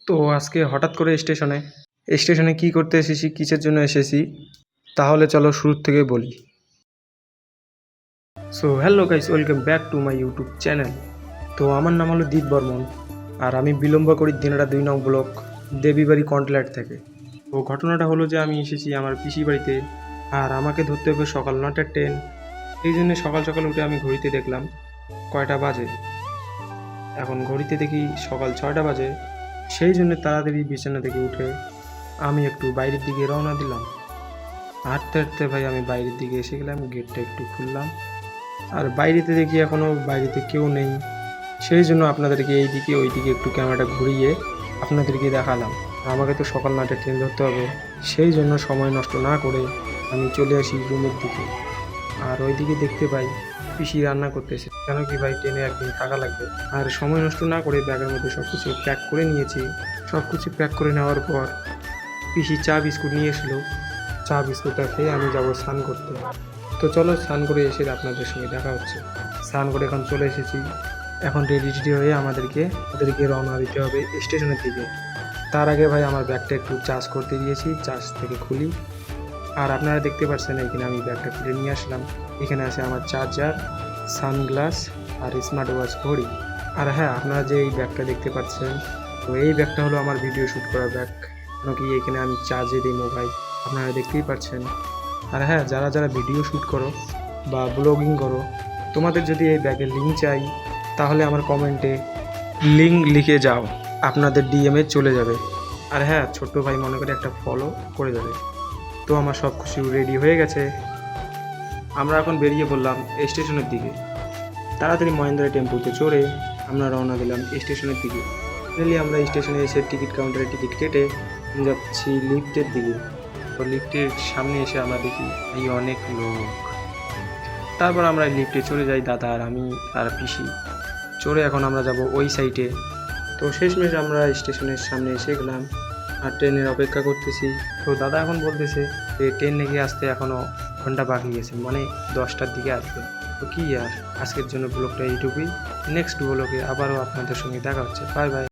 তো আজকে হঠাৎ করে স্টেশনে কি করতে এসেছি, কিসের জন্য এসেছি, তাহলে চলো শুরু থেকে বলি। So hello guys, welcome back to my YouTube channel. তো আমার নাম হলো দীপ বর্মন, আর আমি বিলম্ব করি দিনাটা 2 নং ব্লক, দেবীবাড়ি কন্ট্যাক্ট থেকে। তো ঘটনাটা হলো যে আমি এসেছি আমার পিসি বাড়িতে, আর আমাকে ধরতে হবে সকাল 9টার ট্রেন। এই জন্য সকাল সকাল উঠে আমি ঘড়িতে দেখলাম কয়টা বাজে। এখন ঘড়িতে দেখি সকাল 6টা বাজে। সেই জন্য তাড়াতাড়ি বিছানা থেকে উঠে আমি একটু বাইরের দিকে রওনা দিলাম। হাঁটতে হাঁটতে ভাই আমি বাইরের দিকে এসে গেলাম, গেটটা একটু খুললাম, আর বাইরেতে দেখি এখনও বাইরেতে কেউ নেই। সেই জন্য আপনাদেরকে এইদিকে ওইদিকে একটু ক্যামেরাটা ঘুরিয়ে আপনাদেরকে দেখালাম। আমাকে তো সকাল 9টায় ট্রেন ধরতে হবে, সেই জন্য সময় নষ্ট না করে আমি চলে আসি রুমের দিকে। আর ওইদিকে দেখতে পাই পিসি রান্না করতেছে, কেন কি ভাই ট্রেনে একদিন থাকা লাগবে। আর সময় নষ্ট না করে ব্যাগের মধ্যে সব কিছু প্যাক করে নিয়েছি। সব কিছু প্যাক করে নেওয়ার পর পিসি চা বিস্কুট নিয়ে এসলো। চা বিস্কুটটা খেয়ে আমি যাবো স্নান করতে। তো চলো স্নান করে এসে আপনাদের সঙ্গে দেখা হচ্ছে। স্নান করে এখন চলে এসেছি। এখন রেডি হয়ে আমাদেরকে রওনা দিতে হবে স্টেশনের দিকে। তার আগে ভাই আমার ব্যাগটা একটু চার্জ করতে দিয়েছি, চার্জ থেকে খুলি। আর আপনারা দেখতে পাচ্ছেন এখানে আমি ব্যাগটা খুলে নিয়ে আসলাম। এখানে আছে আমার চার্জার, সানগ্লাস আর স্মার্ট ওয়াচ ঘড়ি। আর হ্যাঁ, আপনারা যে এই ব্যাগটা দেখতে পাচ্ছেন, তো এই ব্যাগটা হলো আমার ভিডিও শ্যুট করা ব্যাগ, কেন কি এখানে আমি চার্জে দিই মোবাইল, আপনারা দেখতেই পাচ্ছেন। আর হ্যাঁ, যারা যারা ভিডিও শ্যুট করো বা ব্লগিং করো, তোমাদের যদি এই ব্যাগের লিঙ্ক চাই, তাহলে আমার কমেন্টে লিঙ্ক লিখে যাও, আপনাদের ডিএমে চলে যাবে। আর হ্যাঁ, ছোট্ট ভাই মনে করে একটা ফলো করে যাবে। তো আমার সব কিছু রেডি হয়ে গেছে। আমরা এখন বেরিয়ে পড়লাম স্টেশনের দিকে। তাড়াতাড়ি মহেন্দ্রা টেম্পুতে চড়ে আমরা রওনা দিলাম স্টেশনের দিকে। ফাইনালি আমরা স্টেশনে এসে টিকিট কাউন্টারে টিকিট কেটে যাচ্ছি লিফটের দিকে। তো লিফটের সামনে এসে আমরা দেখি এই অনেক লোক। তারপর আমরা লিফটে চলে যাই, দাদা আর আমি আর পিসি চড়ে এখন আমরা যাব ওই সাইডে। তো শেষমেশ আমরা স্টেশনের সামনে এসে গেলাম আর ট্রেনের অপেক্ষা করতেছি। তো দাদা এখন বলতেছে যে ট্রেন নাকি আসতে এখনও ঘন্টা বাকি গেছে, মানে 10টার দিকে আসবে। তো কি আর, আজকের জন্য ব্লগটা এইটুকুই। নেক্সট ব্লগে আবারও আপনাদের সঙ্গে দেখা হচ্ছে। Bye bye.